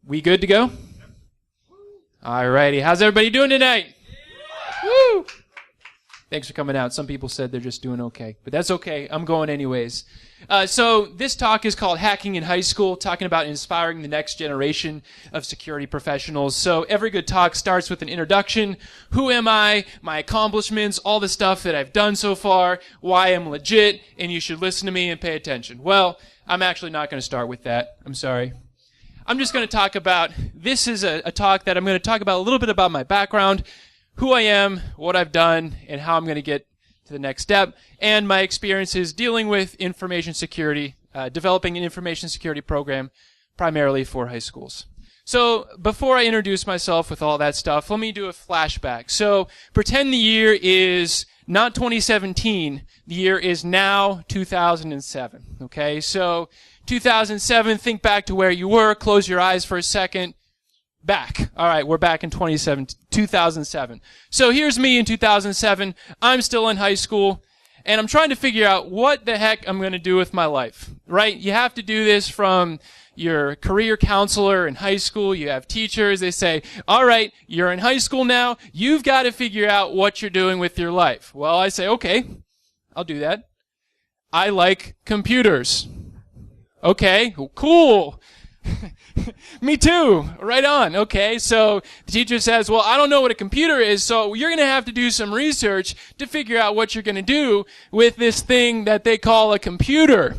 We good to go? Alrighty. How's everybody doing tonight? Woo! Thanks for coming out. Some people said they're just doing okay, but that's okay. I'm going anyways. So this talk is called Hacking in High School, talking about inspiring the next generation of security professionals. So every good talk starts with an introduction. Who am I? My accomplishments, all the stuff that I've done so far, why I'm legit, and you should listen to me and pay attention. Well, I'm actually not going to start with that. I'm sorry. I'm just going to talk about, this is a talk that I'm going to talk about a little bit about my background, who I am, what I've done, and how I'm going to get to the next step, and my experiences dealing with information security, developing an information security program primarily for high schools. So before I introduce myself with all that stuff, let me do a flashback. So pretend the year is not 2017, the year is now 2007, okay? So 2007, think back to where you were, close your eyes for a second. Back. All right, we're back in 2007. So here's me in 2007. I'm still in high school, and I'm trying to figure out what the heck I'm going to do with my life, right? You have to do this from your career counselor in high school. You have teachers. They say, all right, you're in high school now. You've got to figure out what you're doing with your life. Well, I say, okay, I'll do that. I like computers. Okay, cool. Me too. Right on. Okay, so the teacher says, well, I don't know what a computer is, so you're going to have to do some research to figure out what you're going to do with this thing that they call a computer.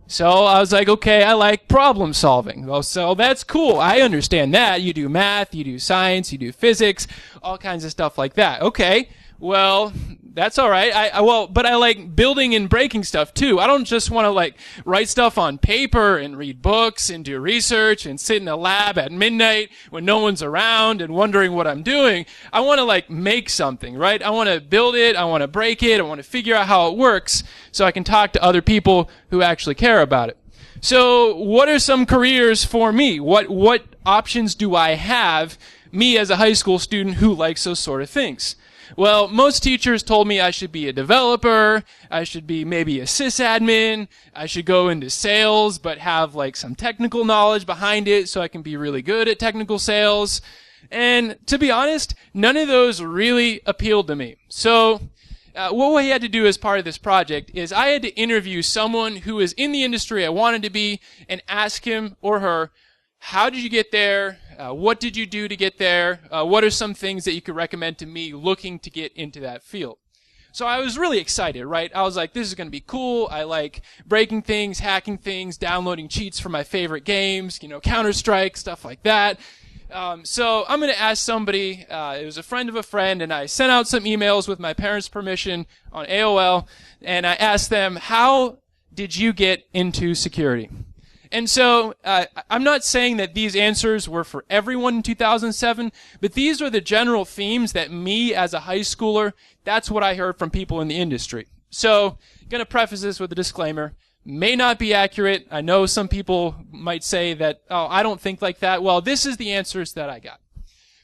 So I was like, okay, I like problem solving. Well, so that's cool. I understand that. You do math, you do science, you do physics, all kinds of stuff like that. Okay. Well, that's all right. But I like building and breaking stuff too. I don't just want to like write stuff on paper and read books and do research and sit in a lab at midnight when no one's around and wondering what I'm doing. I want to like make something, right? I want to build it. I want to break it. I want to figure out how it works so I can talk to other people who actually care about it. So what are some careers for me? What options do I have, me as a high school student who likes those sort of things? Well, most teachers told me I should be a developer, I should be maybe a sysadmin, I should go into sales but have like some technical knowledge behind it so I can be really good at technical sales. And to be honest, none of those really appealed to me. So what we had to do as part of this project is I had to interview someone who is in the industry I wanted to be and ask him or her, how did you get there? What did you do to get there? What are some things that you could recommend to me looking to get into that field? So I was really excited, right? I was like, this is going to be cool. I like breaking things, hacking things, downloading cheats from my favorite games, Counter-Strike, stuff like that. So I'm going to ask somebody, it was a friend of a friend, and I sent out some emails with my parents' permission on AOL, and I asked them, how did you get into security? And so I'm not saying that these answers were for everyone in 2007, but these are the general themes that me as a high schooler, that's what I heard from people in the industry. So I'm going to preface this with a disclaimer. May not be accurate. I know some people might say that, oh, I don't think like that. Well, this is the answers that I got.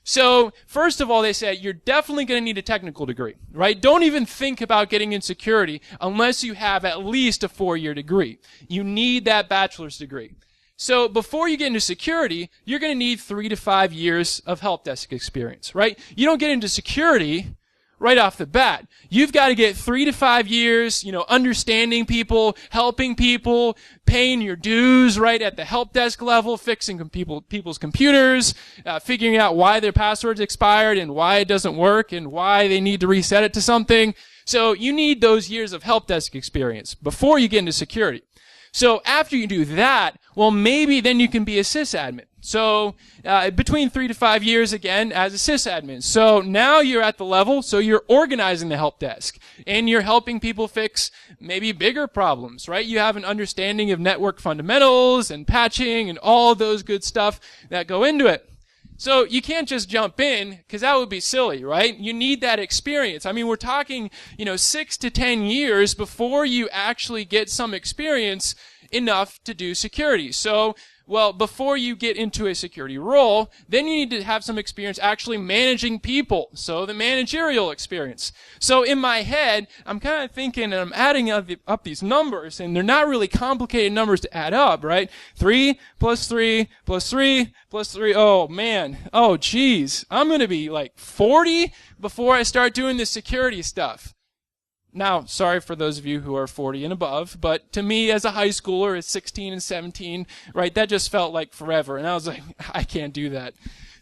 So, first of all, they said, you're definitely going to need a technical degree, right? Don't even think about getting in security unless you have at least a 4-year degree. You need that bachelor's degree. So, before you get into security, you're going to need 3 to 5 years of help desk experience, right? You don't get into security right off the bat. You've got to get 3 to 5 years, understanding people, helping people, paying your dues right at the help desk level, fixing people's computers, figuring out why their password's expired and why it doesn't work and why they need to reset it to something. So you need those years of help desk experience before you get into security. So after you do that, well, maybe then you can be a sysadmin. So between 3 to 5 years again as a sysadmin. So now you're at the level, so you're organizing the help desk and you're helping people fix maybe bigger problems, right? You have an understanding of network fundamentals and patching and all those good stuff that go into it. So you can't just jump in because that would be silly, right? You need that experience. I mean, we're talking, 6 to 10 years before you actually get some experience enough to do security. So Well, before you get into a security role, then you need to have some experience actually managing people. So the managerial experience. So in my head, I'm kind of thinking and I'm adding up these numbers, and they're not really complicated numbers to add up, right? 3 plus 3 plus 3 plus 3. Oh man. Oh geez. I'm going to be like 40 before I start doing this security stuff. Now, sorry for those of you who are 40 and above, but to me as a high schooler at 16 and 17, right, that just felt like forever. And I was like, I can't do that.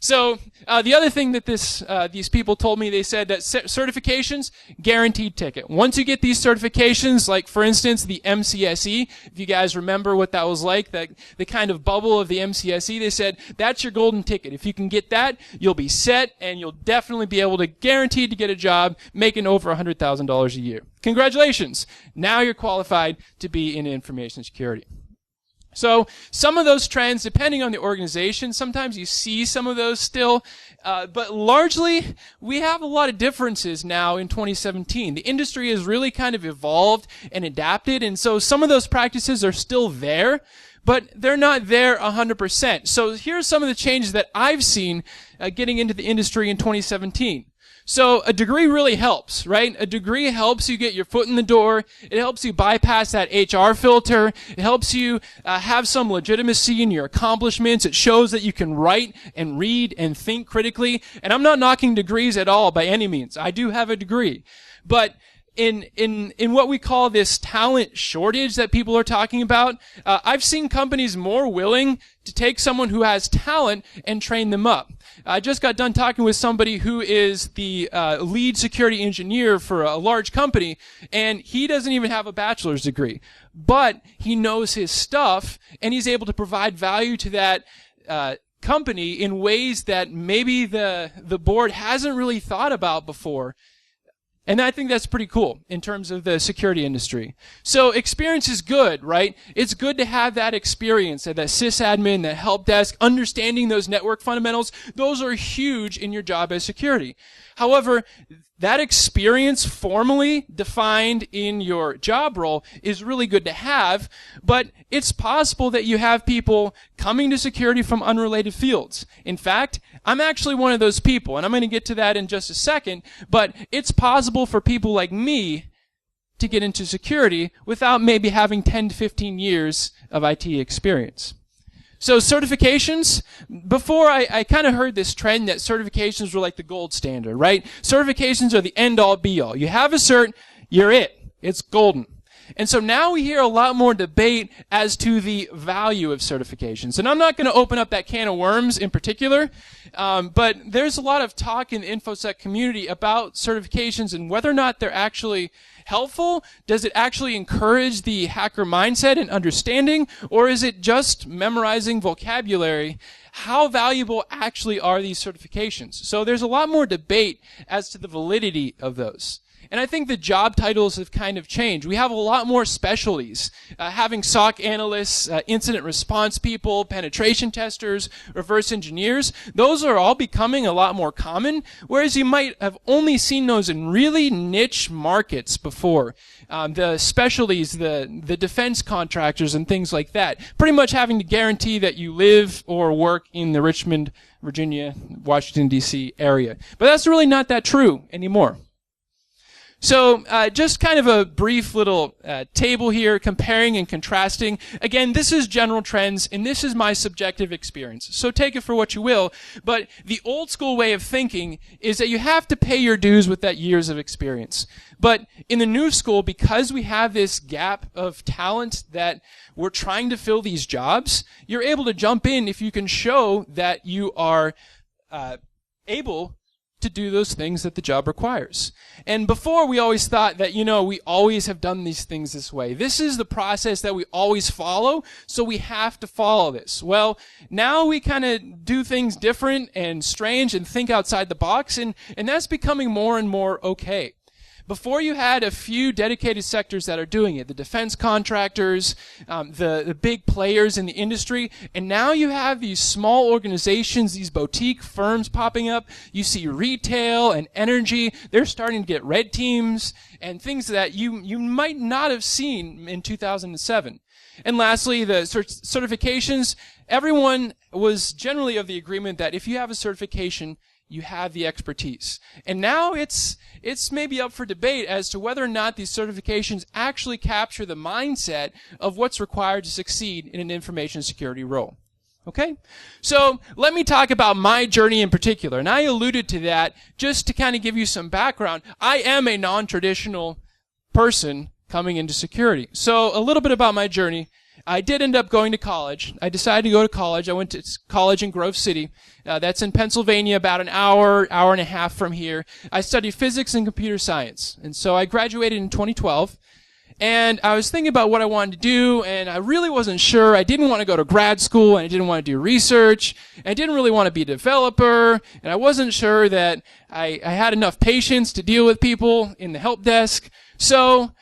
So the other thing that these people told me, they said that certifications, guaranteed ticket. Once you get these certifications, like for instance the MCSE, if you guys remember what that was like, the kind of bubble of the MCSE, they said that's your golden ticket. If you can get that, you'll be set, and you'll definitely be able to guaranteed to get a job making over $100,000 a year. Congratulations! Now you're qualified to be in information security. So some of those trends, depending on the organization, sometimes you see some of those still, but largely we have a lot of differences now in 2017. The industry has really kind of evolved and adapted, and so some of those practices are still there, but they're not there 100%. So here's some of the changes that I've seen getting into the industry in 2017. So a degree really helps, right? A degree helps you get your foot in the door. It helps you bypass that HR filter. It helps you have some legitimacy in your accomplishments. It shows that you can write and read and think critically. And I'm not knocking degrees at all by any means. I do have a degree. But in what we call this talent shortage that people are talking about, I've seen companies more willing to take someone who has talent and train them up. I just got done talking with somebody who is the lead security engineer for a large company, and he doesn't even have a bachelor's degree. But he knows his stuff, and he's able to provide value to that company in ways that maybe the board hasn't really thought about before. And I think that's pretty cool in terms of the security industry. So experience is good, right? It's good to have that experience, that sysadmin, that help desk, understanding those network fundamentals. Those are huge in your job as security. However, that experience formally defined in your job role is really good to have, but it's possible that you have people coming to security from unrelated fields. In fact, I'm actually one of those people, and I'm going to get to that in just a second, but it's possible for people like me to get into security without maybe having 10 to 15 years of IT experience. So certifications, before I kind of heard this trend that certifications were like the gold standard, right? Certifications are the end-all be-all. You have a cert, you're it. It's golden. And so now we hear a lot more debate as to the value of certifications. And I'm not going to open up that can of worms in particular, but there's a lot of talk in the InfoSec community about certifications and whether or not they're actually helpful. Does it actually encourage the hacker mindset and understanding, or is it just memorizing vocabulary? How valuable actually are these certifications? So there's a lot more debate as to the validity of those. And I think the job titles have kind of changed. We have a lot more specialties. Having SOC analysts, incident response people, penetration testers, reverse engineers, those are all becoming a lot more common, whereas you might have only seen those in really niche markets before. The specialties, the defense contractors and things like that, pretty much having to guarantee that you live or work in the Richmond, Virginia, Washington, D.C. area. But that's really not that true anymore. So just kind of a brief little table here comparing and contrasting. Again, this is general trends, and this is my subjective experience. So take it for what you will. But the old school way of thinking is that you have to pay your dues with that years of experience. But in the new school, because we have this gap of talent that we're trying to fill these jobs, you're able to jump in if you can show that you are able to do those things that the job requires. And before, we always thought that, we always have done these things this way. This is the process that we always follow, so we have to follow this. Well, now we kind of do things different and strange and think outside the box, and that's becoming more and more okay. Before, you had a few dedicated sectors that are doing it, the defense contractors, the big players in the industry, and now you have these small organizations, these boutique firms popping up. You see retail and energy. They're starting to get red teams and things that you might not have seen in 2007. And lastly, the certifications. Everyone was generally of the agreement that if you have a certification, you have the expertise. And now it's maybe up for debate as to whether or not these certifications actually capture the mindset of what's required to succeed in an information security role. Okay? So let me talk about my journey in particular. And I alluded to that just to kind of give you some background. I am a non-traditional person coming into security. So a little bit about my journey. I did end up going to college. I decided to go to college. I went to college in Grove City. That's in Pennsylvania, about an hour and a half from here. I studied physics and computer science. And so I graduated in 2012. And I was thinking about what I wanted to do, and I really wasn't sure. I didn't want to go to grad school, and I didn't want to do research. And I didn't really want to be a developer, and I wasn't sure that I had enough patience to deal with people in the help desk. So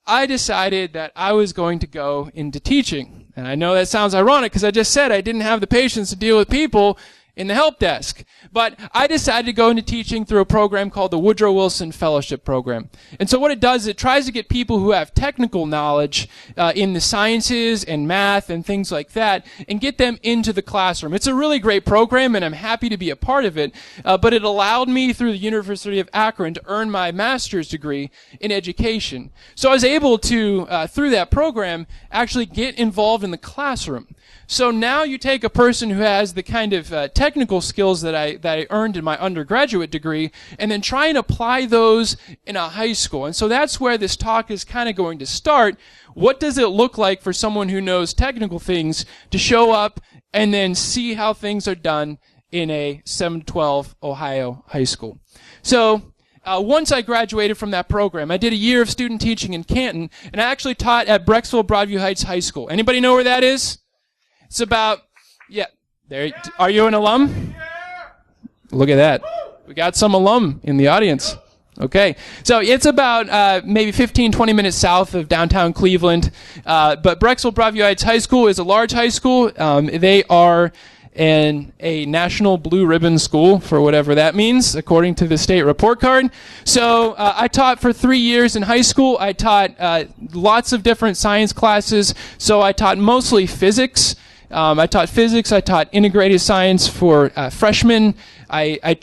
I decided that I was going to go into teaching. And I know that sounds ironic because I just said I didn't have the patience to deal with people in the help desk. But I decided to go into teaching through a program called the Woodrow Wilson Fellowship Program. And so what it does, it tries to get people who have technical knowledge in the sciences and math and things like that and get them into the classroom. It's a really great program, and I'm happy to be a part of it. But it allowed me through the University of Akron to earn my master's degree in education. So I was able to, through that program, actually get involved in the classroom. So now you take a person who has the kind of technical skills that I earned in my undergraduate degree and then try and apply those in a high school. And so that's where this talk is kind of going to start. What does it look like for someone who knows technical things to show up and then see how things are done in a 712 Ohio high school? So once I graduated from that program, I did a year of student teaching in Canton, and I actually taught at Brecksville Broadview Heights High School. Anybody know where that is? It's about, there. Are you an alum? Look at that. We got some alum in the audience. Okay. So it's about maybe 15, 20 minutes south of downtown Cleveland. But Brecksville Broadview Heights High School is a large high school. They are a national blue ribbon school, for whatever that means, according to the state report card. So I taught for 3 years in high school. I taught lots of different science classes. So I taught mostly physics. I taught physics. I taught integrated science for freshmen. I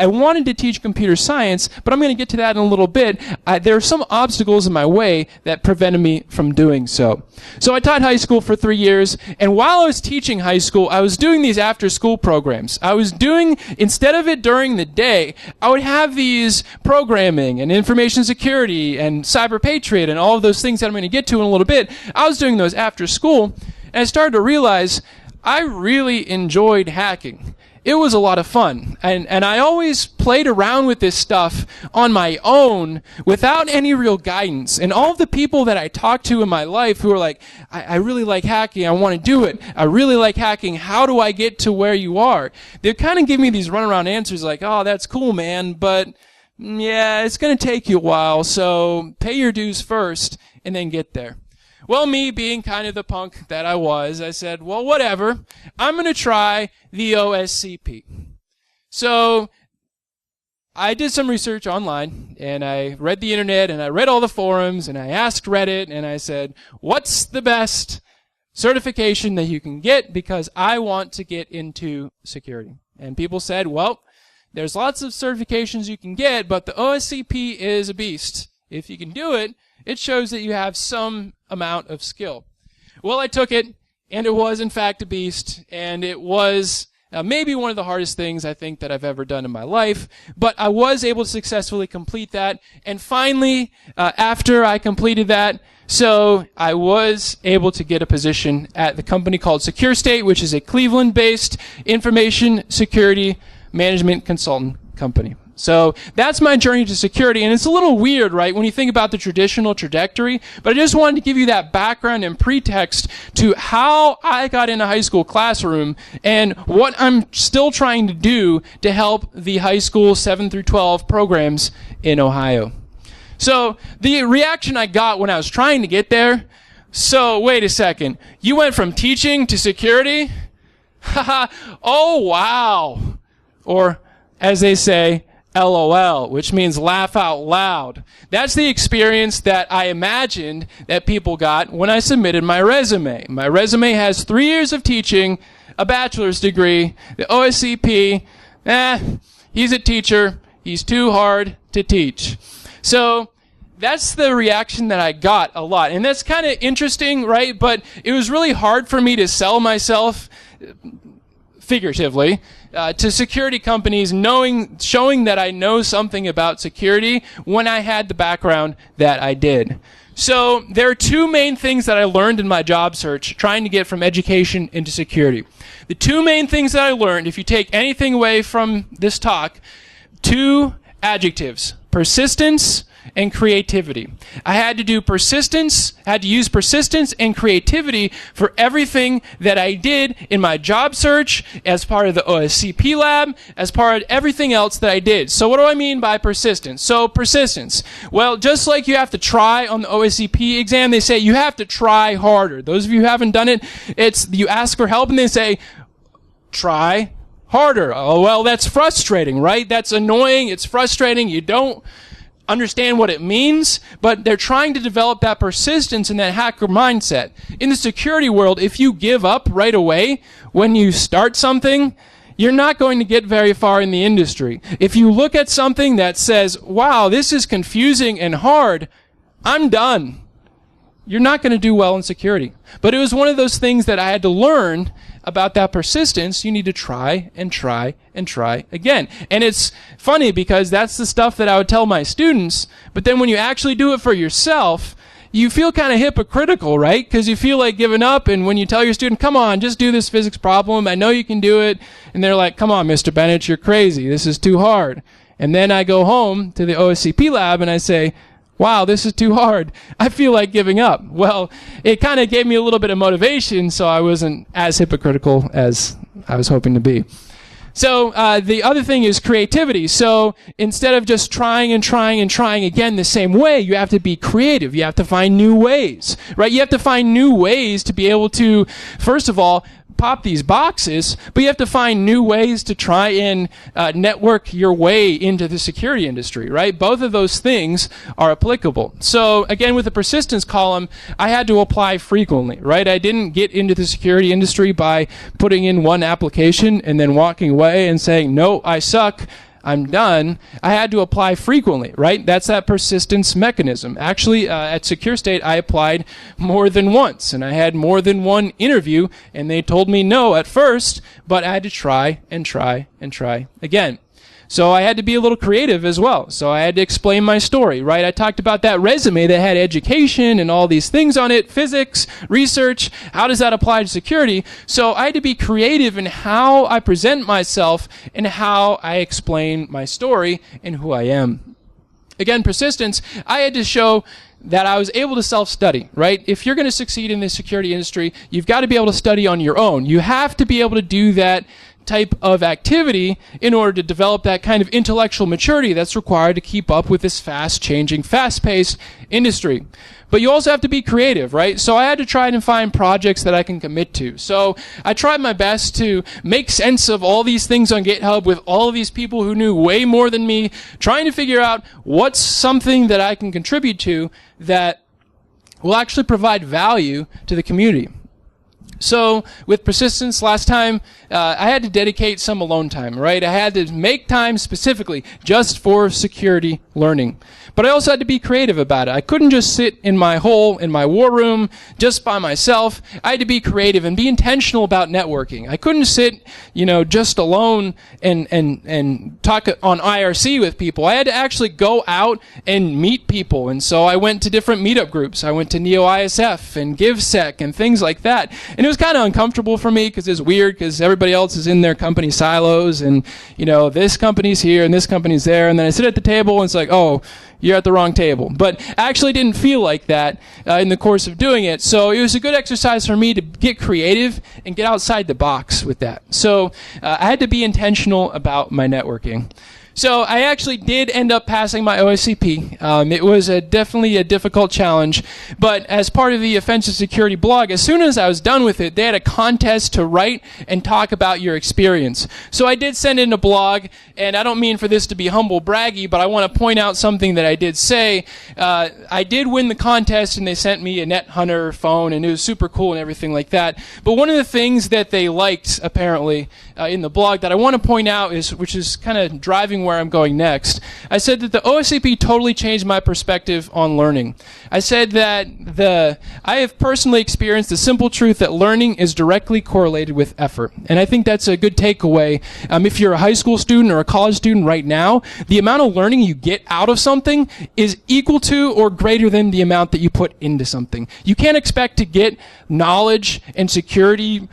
wanted to teach computer science, but I'm going to get to that in a little bit. There are some obstacles in my way that prevented me from doing so. So I taught high school for 3 years, and while I was teaching high school, I was doing these after-school programs. I was doing, instead of it during the day, I would have these programming and information security and cyber patriot and all of those things that I'm going to get to in a little bit. I was doing those after school, and I started to realize I really enjoyed hacking. It was a lot of fun. And I always played around with this stuff on my own without any real guidance. And all of the people that I talked to in my life who were like, I really like hacking, I want to do it. I really like hacking, how do I get to where you are? They'd kind of give me these runaround answers like, oh, that's cool, man, but yeah, it's going to take you a while, so pay your dues first and then get there. Well, me being kind of the punk that I was, I said, well, whatever. I'm going to try the OSCP. So I did some research online, and I read the internet, and I read all the forums, and I asked Reddit, and I said, what's the best certification that you can get because I want to get into security? And people said, well, there's lots of certifications you can get, but the OSCP is a beast. If you can do it, it shows that you have some amount of skill. Well, I took it, and it was, in fact, a beast, and it was maybe one of the hardest things I think that I've ever done in my life, but I was able to successfully complete that, and finally, after I completed that, so I was able to get a position at the company called Secure State, which is a Cleveland-based information security management consultant company. So that's my journey to security, and it's a little weird, right, when you think about the traditional trajectory, but I just wanted to give you that background and pretext to how I got in a high school classroom and what I'm still trying to do to help the high school 7 through 12 programs in Ohio. So the reaction I got when I was trying to get there, so wait a second, you went from teaching to security? Haha, oh wow. Or, as they say, LOL, which means laugh out loud. That's the experience that I imagined that people got when I submitted my resume. My resume has 3 years of teaching, a bachelor's degree, the OSCP. He's a teacher. He's too hard to teach. So that's the reaction that I got a lot. And that's kind of interesting, right? But it was really hard for me to sell myself, figuratively, to security companies, showing that I know something about security when I had the background that I did. So there are 2 main things that I learned in my job search trying to get from education into security. The 2 main things that I learned, if you take anything away from this talk, 2 adjectives: persistence and creativity. I had to use persistence and creativity for everything that I did in my job search, as part of the OSCP lab, as part of everything else that I did. So what do I mean by persistence? So persistence. Well, just like you have to try on the OSCP exam, they say you have to try harder. Those of you who haven't done it, you ask for help and they say, try harder. Oh, well, that's frustrating, right? That's annoying. It's frustrating. You don't understand what it means, but they're trying to develop that persistence and that hacker mindset. In the security world, if you give up right away when you start something, you're not going to get very far in the industry. If you look at something that says, wow, this is confusing and hard, I'm done, you're not going to do well in security. But it was one of those things that I had to learn about that persistence. You need to try and try and try again. And it's funny because that's the stuff that I would tell my students, but then when you actually do it for yourself, you feel kind of hypocritical, right? Because you feel like giving up, and when you tell your student, come on, just do this physics problem, I know you can do it, and they're like, come on, Mr. Bennett, you're crazy, this is too hard. And then I go home to the OSCP lab and I say, wow, this is too hard, I feel like giving up. Well, it kind of gave me a little bit of motivation, so I wasn't as hypocritical as I was hoping to be. So the other thing is creativity. So instead of just trying and trying and trying again the same way, you have to be creative. You have to find new ways, right? You have to find new ways to be able to, first of all, pop these boxes, but you have to find new ways to try and network your way into the security industry, right? Both of those things are applicable. So again, with the persistence column, I had to apply frequently, right? I didn't get into the security industry by putting in one application and then walking away and saying, no, I suck, I'm done. I had to apply frequently, right? That's that persistence mechanism. Actually, at Secure State, I applied more than once, and I had more than one interview, and they told me no at first, but I had to try and try and try again. So I had to be a little creative as well. So I had to explain my story, right? I talked about that resume that had education and all these things on it, physics, research. How does that apply to security? So I had to be creative in how I present myself and how I explain my story and who I am. Again, persistence, I had to show that I was able to self-study, right? If you're going to succeed in the security industry, you've got to be able to study on your own. You have to be able to do that type of activity in order to develop that kind of intellectual maturity that's required to keep up with this fast-changing, fast-paced industry. But you also have to be creative, right? So I had to try and find projects that I can commit to. So I tried my best to make sense of all these things on GitHub with all of these people who knew way more than me, trying to figure out what's something that I can contribute to that will actually provide value to the community. So with persistence, last time, I had to dedicate some alone time, right? I had to make time specifically just for security learning. But I also had to be creative about it. I couldn't just sit in my hole, in my war room, just by myself. I had to be creative and be intentional about networking. I couldn't sit, just alone and talk on IRC with people. I had to actually go out and meet people. And so I went to different meetup groups. I went to NeoISF and GiveSec and things like that. And it was kind of uncomfortable for me because it's weird because everybody else is in their company silos and, this company's here and this company's there. And then I sit at the table and it's like, oh, you're at the wrong table. But I actually didn't feel like that in the course of doing it. So it was a good exercise for me to get creative and get outside the box with that. So I had to be intentional about my networking. So I actually did end up passing my OSCP. It was definitely a difficult challenge, but as part of the offensive security blog, as soon as I was done with it, they had a contest to write and talk about your experience. So I did send in a blog, and I don't mean for this to be humble braggy, but I want to point out something that I did say. I did win the contest, and they sent me a Net Hunter phone, and it was super cool and everything like that. But one of the things that they liked, apparently, in the blog that I want to point out is, which is kind of driving where I'm going next. I said that the OSCP totally changed my perspective on learning. I said that I have personally experienced the simple truth that learning is directly correlated with effort. And I think that's a good takeaway. If you're a high school student or a college student right now, the amount of learning you get out of something is equal to or greater than the amount that you put into something. You can't expect to get knowledge and security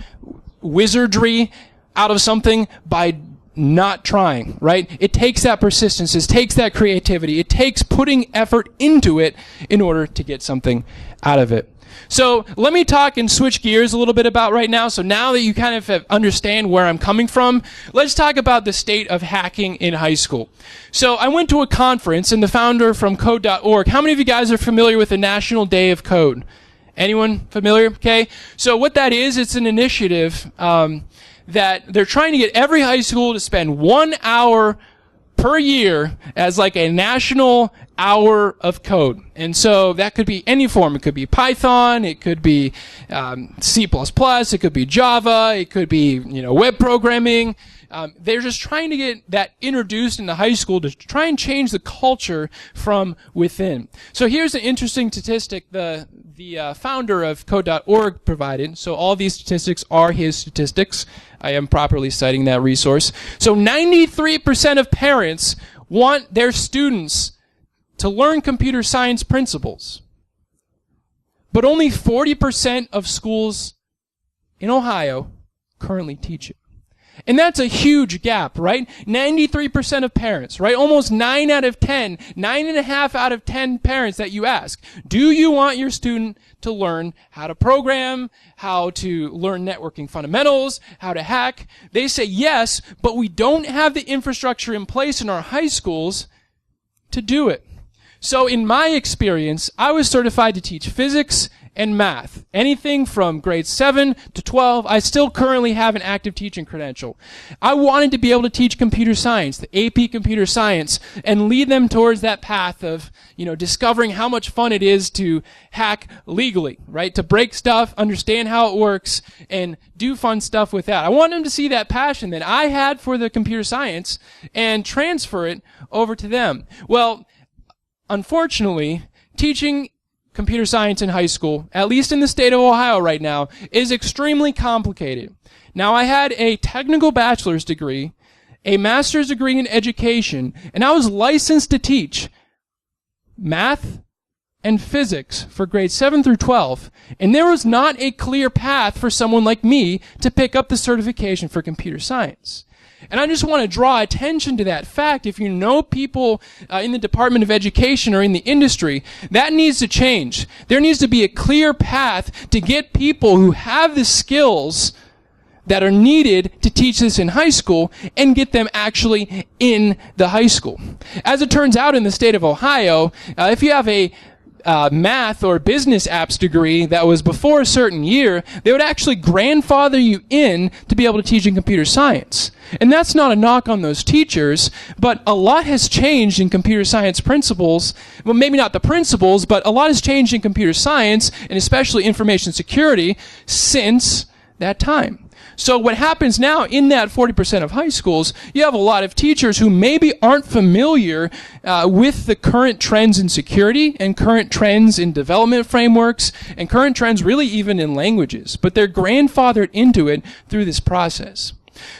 wizardry out of something by not trying, right? It takes that persistence, it takes that creativity, it takes putting effort into it in order to get something out of it. So let me talk and switch gears a little bit about right now. So now that you kind of understand where I'm coming from, let's talk about the state of hacking in high school. So I went to a conference, and the founder from code.org, how many of you guys are familiar with the National Day of Code? Anyone familiar? Okay. So what that is, it's an initiative that they're trying to get every high school to spend 1 hour per year as like a national hour of code. And so that could be any form. It could be Python, it could be C++, it could be Java, it could be, web programming. They're just trying to get that introduced into high school to try and change the culture from within. So here's an interesting statistic the founder of code.org provided. So all these statistics are his statistics. I am properly citing that resource. So 93% of parents want their students to learn computer science principles. But only 40% of schools in Ohio currently teach it. And that's a huge gap, right? 93% of parents, right? Almost 9 out of 10, 9.5 out of 10 parents that you ask, do you want your student to learn how to program, how to learn networking fundamentals, how to hack? They say yes, but we don't have the infrastructure in place in our high schools to do it. So in my experience, I was certified to teach physics and math. Anything from grade 7 to 12, I still currently have an active teaching credential. I wanted to be able to teach computer science, the AP computer science, and lead them towards that path of, discovering how much fun it is to hack legally, right? To break stuff, understand how it works, and do fun stuff with that. I want them to see that passion that I had for the computer science and transfer it over to them. Well, unfortunately, teaching computer science in high school, at least in the state of Ohio right now, is extremely complicated. Now, I had a technical bachelor's degree, a master's degree in education, and I was licensed to teach math and physics for grades 7 through 12, and there was not a clear path for someone like me to pick up the certification for computer science. And I just want to draw attention to that fact. If you know people in the Department of Education or in the industry, that needs to change. There needs to be a clear path to get people who have the skills that are needed to teach this in high school and get them actually in the high school. As it turns out in the state of Ohio, if you have a math or business apps degree that was before a certain year, they would actually grandfather you in to be able to teach in computer science. And that's not a knock on those teachers, but a lot has changed in computer science principles. Well, maybe not the principles, but a lot has changed in computer science, and especially information security, since that time. So what happens now in that 40% of high schools, you have a lot of teachers who maybe aren't familiar with the current trends in security and current trends in development frameworks and current trends really even in languages, but they're grandfathered into it through this process.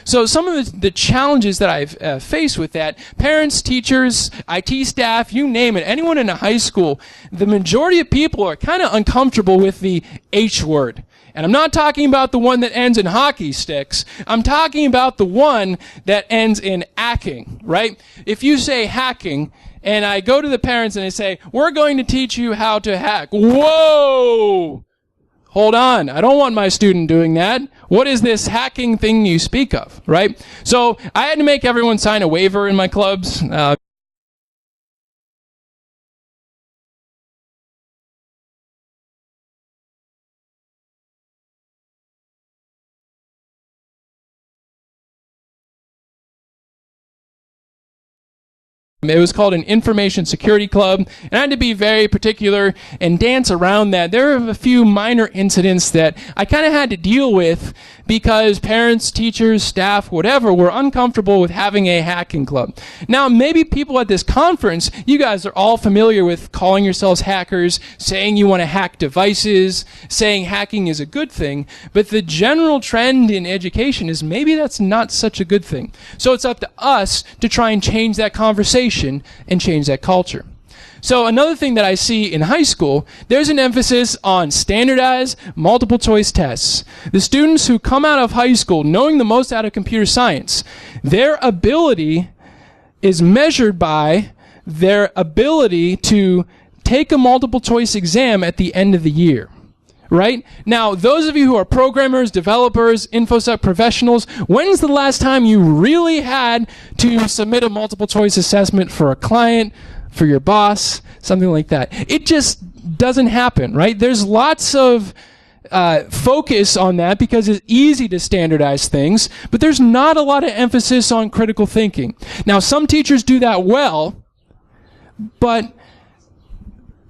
So some of the challenges that I've faced with that, parents, teachers, IT staff, you name it, anyone in a high school, the majority of people are kind of uncomfortable with the H word. And I'm not talking about the one that ends in hockey sticks. I'm talking about the one that ends in hacking, right? If you say hacking, and I go to the parents and I say, we're going to teach you how to hack. Whoa! hold on, I don't want my student doing that. What is this hacking thing you speak of, right? So I had to make everyone sign a waiver in my clubs. It was called an information security club, and I had to be very particular and dance around that. There were a few minor incidents that I kind of had to deal with because parents, teachers, staff, whatever, were uncomfortable with having a hacking club. Now, maybe people at this conference, you guys are all familiar with calling yourselves hackers, saying you want to hack devices, saying hacking is a good thing, but the general trend in education is maybe that's not such a good thing. So it's up to us to try and change that conversation and change that culture. So another thing that I see in high school, there's an emphasis on standardized multiple choice tests. The students who come out of high school knowing the most out of computer science, their ability is measured by their ability to take a multiple choice exam at the end of the year. Right? Now, those of you who are programmers, developers, InfoSec professionals, when's the last time you really had to submit a multiple choice assessment for a client, for your boss, something like that? It just doesn't happen, right? There's lots of focus on that because it's easy to standardize things, but there's not a lot of emphasis on critical thinking. Now, some teachers do that well, but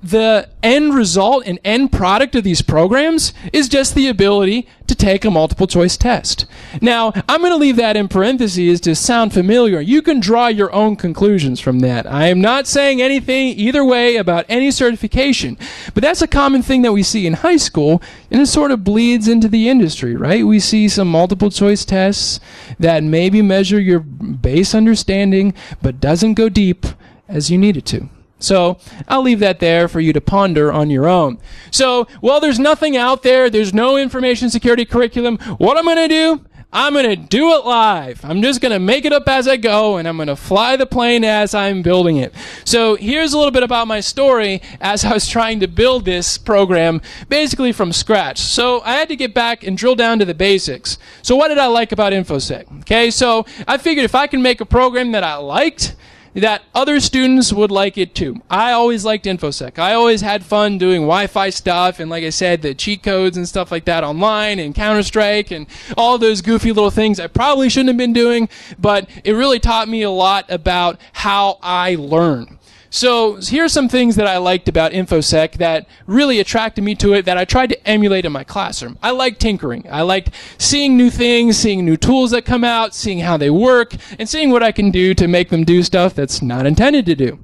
the end result and end product of these programs is just the ability to take a multiple choice test. Now, I'm going to leave that in parentheses to sound familiar. You can draw your own conclusions from that. I am not saying anything either way about any certification, but that's a common thing that we see in high school, and it sort of bleeds into the industry, right? We see some multiple choice tests that maybe measure your base understanding, but doesn't go deep as you need it to. So I'll leave that there for you to ponder on your own. So, well, there's nothing out there. There's no information security curriculum. What I'm going to do, I'm going to do it live. I'm just going to make it up as I go, and I'm going to fly the plane as I'm building it. So here's a little bit about my story as I was trying to build this program, basically from scratch. So I had to get back and drill down to the basics. So what did I like about InfoSec? Okay, so I figured if I can make a program that I liked, that other students would like it too. I always liked InfoSec. I always had fun doing Wi-Fi stuff, and like I said, the cheat codes and stuff like that online, and Counter-Strike, and all those goofy little things I probably shouldn't have been doing, but it really taught me a lot about how I learn. So here's some things that I liked about InfoSec that really attracted me to it that I tried to emulate in my classroom. I liked tinkering. I liked seeing new things, seeing new tools that come out, seeing how they work, and seeing what I can do to make them do stuff that's not intended to do.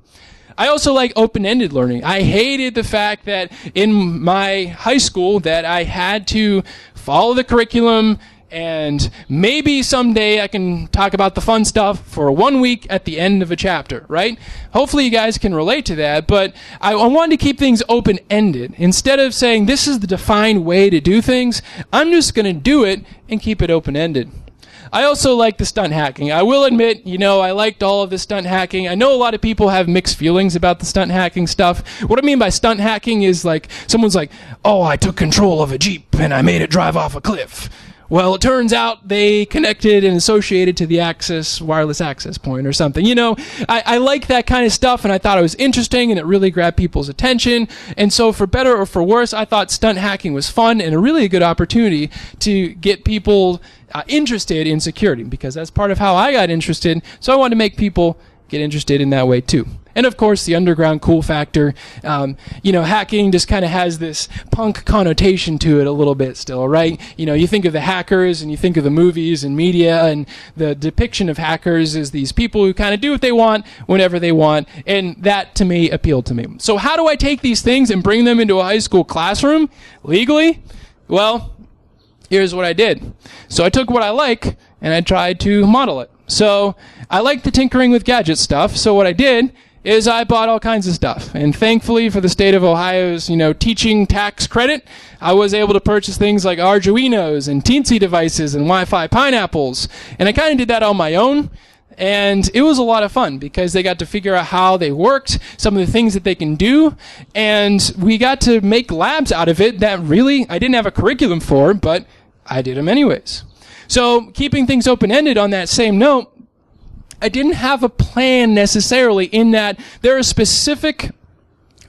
I also like open-ended learning. I hated the fact that in my high school that I had to follow the curriculum, and maybe someday I can talk about the fun stuff for 1 week at the end of a chapter, right? Hopefully you guys can relate to that, but I wanted to keep things open-ended. Instead of saying this is the defined way to do things, I'm just going to do it and keep it open-ended. I also like the stunt hacking. I will admit, I liked all of the stunt hacking. I know a lot of people have mixed feelings about the stunt hacking stuff. What I mean by stunt hacking is like, someone's like, oh, I took control of a Jeep and I made it drive off a cliff. Well, it turns out they connected and associated to the wireless access point or something. I like that kind of stuff, and I thought it was interesting, and it really grabbed people's attention. And so for better or for worse, I thought stunt hacking was fun and a really good opportunity to get people interested in security, because that's part of how I got interested. So I wanted to make people get interested in that way too. And of course, the underground cool factor. Hacking just kind of has this punk connotation to it a little bit still, right? You think of the hackers and you think of the movies and media, and the depiction of hackers is these people who kind of do what they want whenever they want, and that to me appealed to me. So how do I take these things and bring them into a high school classroom legally? Well, here's what I did. So I took what I like and I tried to model it. So I like the tinkering with gadget stuff, so what I did is I bought all kinds of stuff. And thankfully for the state of Ohio's, teaching tax credit, I was able to purchase things like Arduinos and Teensy devices and Wi-Fi pineapples. And I kind of did that on my own. And it was a lot of fun because they got to figure out how they worked, some of the things that they can do, and we got to make labs out of it that really I didn't have a curriculum for, but I did them anyways. So keeping things open-ended on that same note, I didn't have a plan necessarily in that there are specific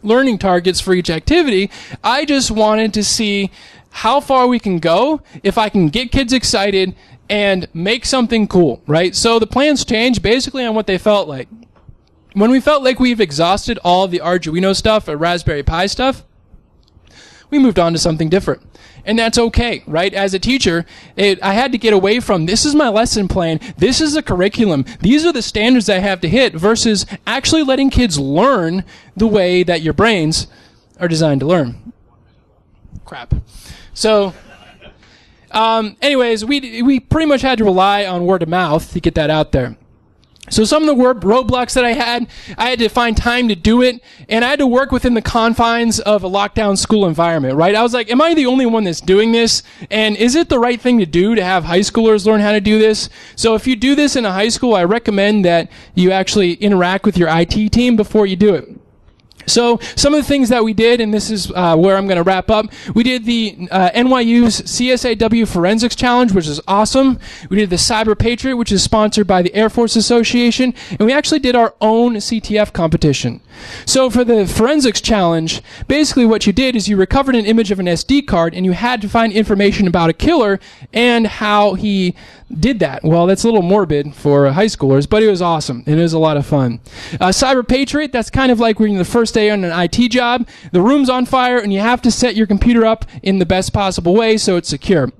learning targets for each activity. I just wanted to see how far we can go if I can get kids excited and make something cool, right? So the plans changed basically on what they felt like. When we felt like we've exhausted all of the Arduino stuff or Raspberry Pi stuff, we moved on to something different. And that's okay, right? As a teacher, I had to get away from, this is my lesson plan, this is the curriculum, these are the standards I have to hit, versus actually letting kids learn the way that your brains are designed to learn. Crap. So, anyways, we pretty much had to rely on word of mouth to get that out there. So some of the roadblocks that I had to find time to do it, and I had to work within the confines of a lockdown school environment, right? I was like, am I the only one that's doing this? And is it the right thing to do to have high schoolers learn how to do this? So if you do this in a high school, I recommend that you actually interact with your IT team before you do it. So some of the things that we did, and this is where I'm going to wrap up, we did the NYU's CSAW Forensics Challenge, which is awesome. We did the Cyber Patriot, which is sponsored by the Air Force Association, and we actually did our own CTF competition. So for the Forensics Challenge, basically what you did is you recovered an image of an SD card, and you had to find information about a killer and how he did that. Well, that's a little morbid for high schoolers, but it was awesome, and it was a lot of fun. Cyber Patriot, that's kind of like when you're the first day on an IT job. The room's on fire, and you have to set your computer up in the best possible way so it's secure.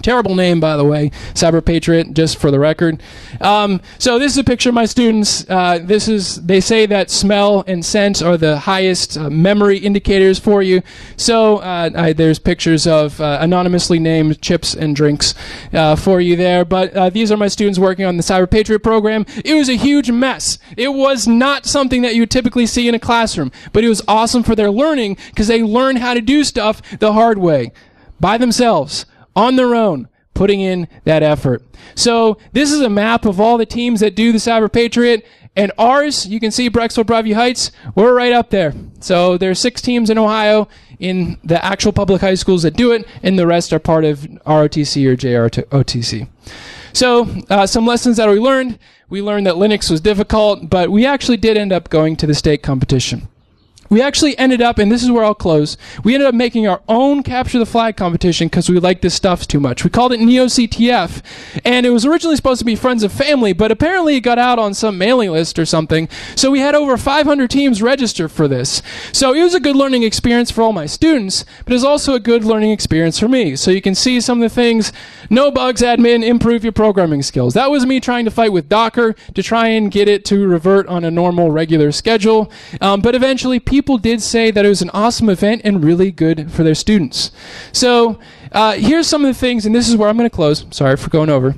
Terrible name, by the way, Cyber Patriot, just for the record. So this is a picture of my students. They say that smell and scent are the highest memory indicators for you. So there's pictures of anonymously named chips and drinks for you there. But these are my students working on the Cyber Patriot program. It was a huge mess. It was not something that you would typically see in a classroom, but it was awesome for their learning because they learned how to do stuff the hard way, by themselves, on their own, putting in that effort. So this is a map of all the teams that do the Cyber Patriot, and ours, you can see Brexville, Broadview Heights, we're right up there. So there's 6 teams in Ohio in the actual public high schools that do it, and the rest are part of ROTC or JROTC. So some lessons that we learned that Linux was difficult, but we actually did end up going to the state competition. We actually ended up, and this is where I'll close, we ended up making our own Capture the Flag competition because we liked this stuff too much. We called it Neo-CTF, and it was originally supposed to be Friends of Family, but apparently it got out on some mailing list or something, so we had over 500 teams register for this. So it was a good learning experience for all my students, but it was also a good learning experience for me. So you can see some of the things, no bugs admin, improve your programming skills. That was me trying to fight with Docker to try and get it to revert on a normal, regular schedule, but eventually people did say that it was an awesome event and really good for their students. So here's some of the things, and this is where I'm going to close. Sorry for going over.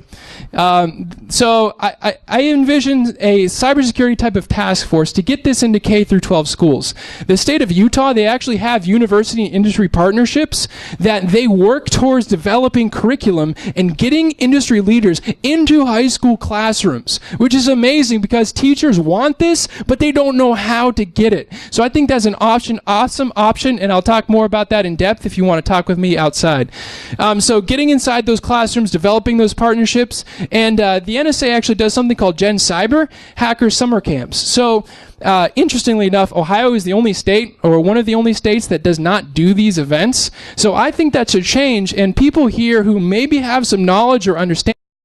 So I envisioned a cybersecurity type of task force to get this into K through 12 schools. The state of Utah, they actually have university and industry partnerships that they work towards developing curriculum and getting industry leaders into high school classrooms, which is amazing because teachers want this, but they don't know how to get it. So I think that's an awesome option, and I'll talk more about that in depth if you want to talk with me outside. So getting inside those classrooms, developing those partnerships, and the NSA actually does something called Gen Cyber Hacker Summer Camps. So interestingly enough, Ohio is the only state, or one of the only states, that does not do these events. So I think that should change, and people here who maybe have some knowledge or understand